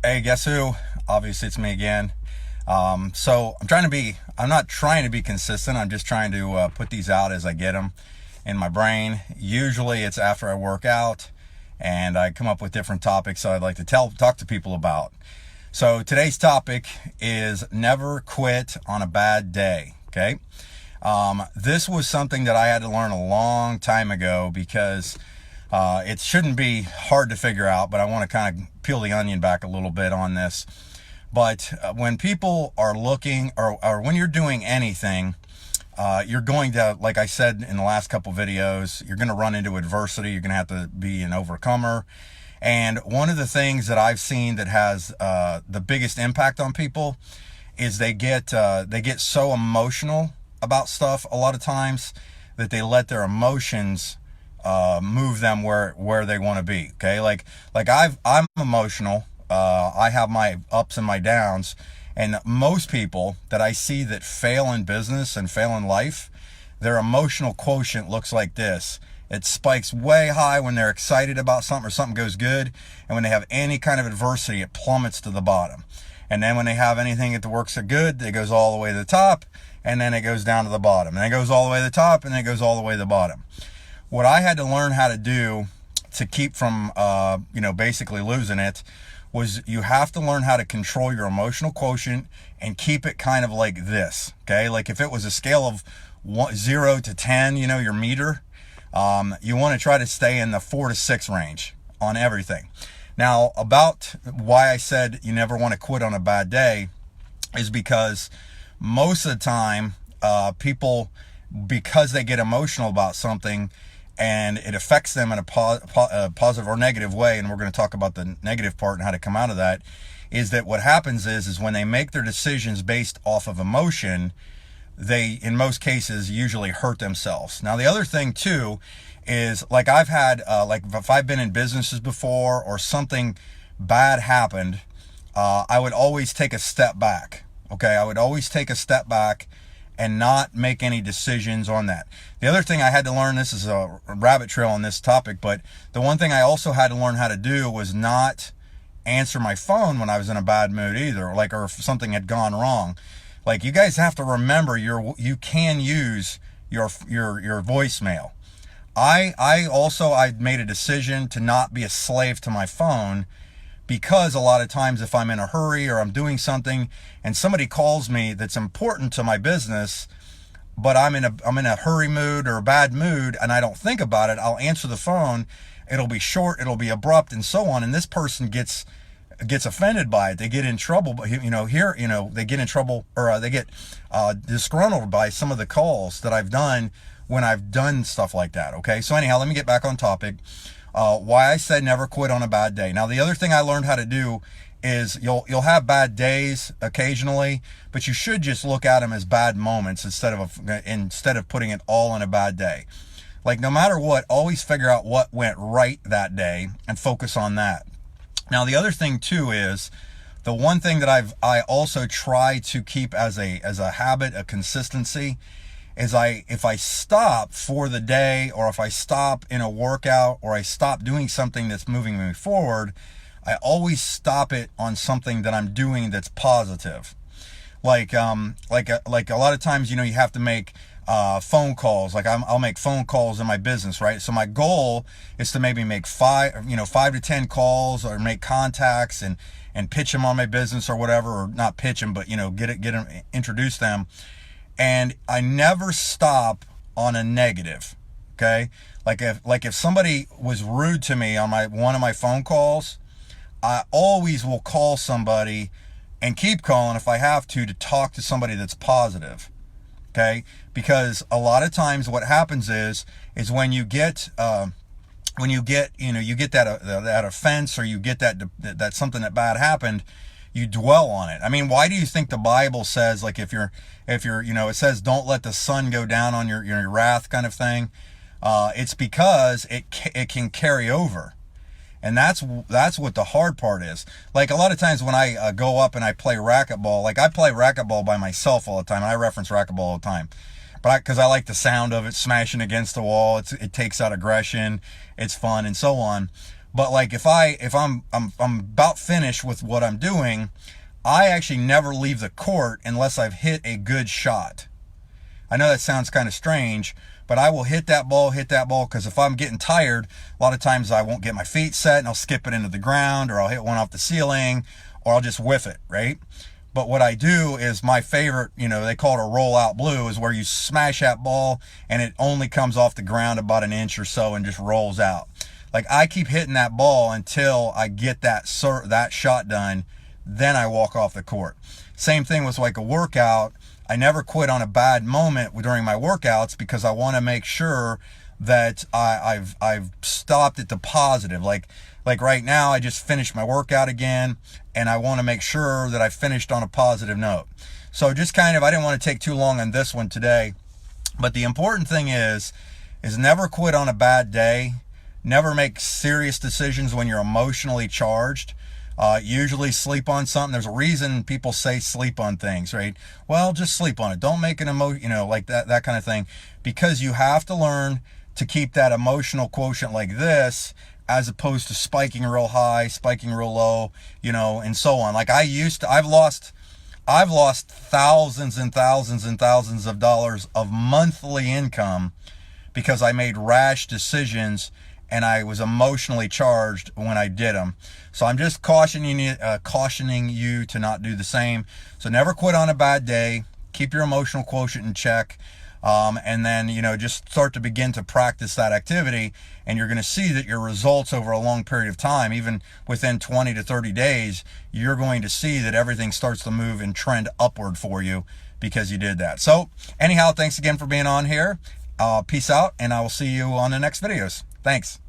Hey, guess who? Obviously, it's me again. So I'm not trying to be consistent. I'm just trying to put these out as I get them in my brain. Usually it's after I work out and I come up with different topics I'd like to talk to people about. So today's topic is never quit on a bad day. Okay. This was something that I had to learn a long time ago because it shouldn't be hard to figure out, but I want to kind of peel the onion back a little bit on this. But when people are looking, or when you're doing anything, you're going to, like I said in the last couple videos, you're going to run into adversity. You're going to have to be an overcomer. And one of the things that I've seen that has the biggest impact on people is they get so emotional about stuff a lot of times that they let their emotions move them where they want to be. Okay. Like I'm emotional. I have my ups and my downs, and most people that I see that fail in business and fail in life, their emotional quotient looks like this. It spikes way high when they're excited about something or something goes good. And when they have any kind of adversity, it plummets to the bottom. And then when they have anything that works good, it goes all the way to the top, and then it goes down to the bottom, and it goes all the way to the top, and then it goes all the way to the bottom. What I had to learn how to do to keep from, basically losing it was you have to learn how to control your emotional quotient and keep it kind of like this. Okay. Like if it was a scale of 0 to 10, your meter, you want to try to stay in the 4 to 6 range on everything. Now, about why I said you never want to quit on a bad day is because most of the time, people, because they get emotional about something, and it affects them in a positive or negative way, and we're going to talk about the negative part and how to come out of that, is that what happens is when they make their decisions based off of emotion, they, in most cases, usually hurt themselves. Now, the other thing, too, is like I've had, if I've been in businesses before or something bad happened, I would always take a step back. Okay, I would always take a step back and not make any decisions on that. The other thing I had to learn, this is a rabbit trail on this topic, but the one thing I also had to learn how to do was not answer my phone when I was in a bad mood either, or if something had gone wrong. Like, you guys have to remember you can use your voicemail. I made a decision to not be a slave to my phone, because a lot of times if I'm in a hurry or I'm doing something and somebody calls me that's important to my business, but I'm in a hurry mood or a bad mood and I don't think about it, I'll answer the phone. It'll be short, it'll be abrupt, and so on. And this person gets offended by it. They get in trouble, they get in trouble, or they get disgruntled by some of the calls that I've done when I've done stuff like that. Okay. So anyhow, let me get back on topic. Why I said never quit on a bad day. Now, the other thing I learned how to do is you'll have bad days occasionally, but you should just look at them as bad moments instead of putting it all in a bad day. Like, no matter what, always figure out what went right that day and focus on that. Now, the other thing too is the one thing that I also try to keep as a habit, a consistency, is if I stop for the day, or if I stop in a workout, or I stop doing something that's moving me forward, I always stop it on something that I'm doing that's positive. Like a lot of times, you have to make phone calls. Like I'll make phone calls in my business, right? So my goal is to maybe make 5 to 10 calls, or make contacts and pitch them on my business or whatever, or not pitch them, but get them, introduce them. And I never stop on a negative. Okay. Like if somebody was rude to me on one of my phone calls, I always will call somebody and keep calling if I have to talk to somebody that's positive. Okay. Because a lot of times what happens is when you get that offense, or you get that something that bad happened, you dwell on it. I mean, why do you think the Bible says, like, if you're, it says, don't let the sun go down on your wrath, kind of thing? It's because it can carry over. And that's what the hard part is. Like, a lot of times when I go up and I play racquetball, like I play racquetball by myself all the time. And I reference racquetball all the time. But because I like the sound of it smashing against the wall. It takes out aggression. It's fun and so on. But like if I'm about finished with what I'm doing, I actually never leave the court unless I've hit a good shot. I know that sounds kind of strange, but I will hit that ball, because if I'm getting tired, a lot of times I won't get my feet set and I'll skip it into the ground, or I'll hit one off the ceiling, or I'll just whiff it, right? But what I do is my favorite, they call it a roll out blue, is where you smash that ball and it only comes off the ground about an inch or so and just rolls out. Like, I keep hitting that ball until I get that shot done. Then I walk off the court. Same thing with like a workout. I never quit on a bad moment during my workouts, because I want to make sure that I've stopped at the positive. Like right now, I just finished my workout again, and I want to make sure that I finished on a positive note. So just I didn't want to take too long on this one today, but the important thing is never quit on a bad day. Never make serious decisions when you're emotionally charged. Usually sleep on something. There's a reason people say sleep on things, right? Well, just sleep on it. Don't make an like that kind of thing, because you have to learn to keep that emotional quotient like this, as opposed to spiking real high, spiking real low, and so on. Like I've lost thousands and thousands and thousands of dollars of monthly income because I made rash decisions and I was emotionally charged when I did them. So I'm just cautioning you to not do the same. So never quit on a bad day. Keep your emotional quotient in check. And then, just start to begin to practice that activity, and you're going to see that your results over a long period of time, even within 20 to 30 days, you're going to see that everything starts to move and trend upward for you because you did that. So anyhow, thanks again for being on here. Peace out, and I will see you on the next videos. Thanks.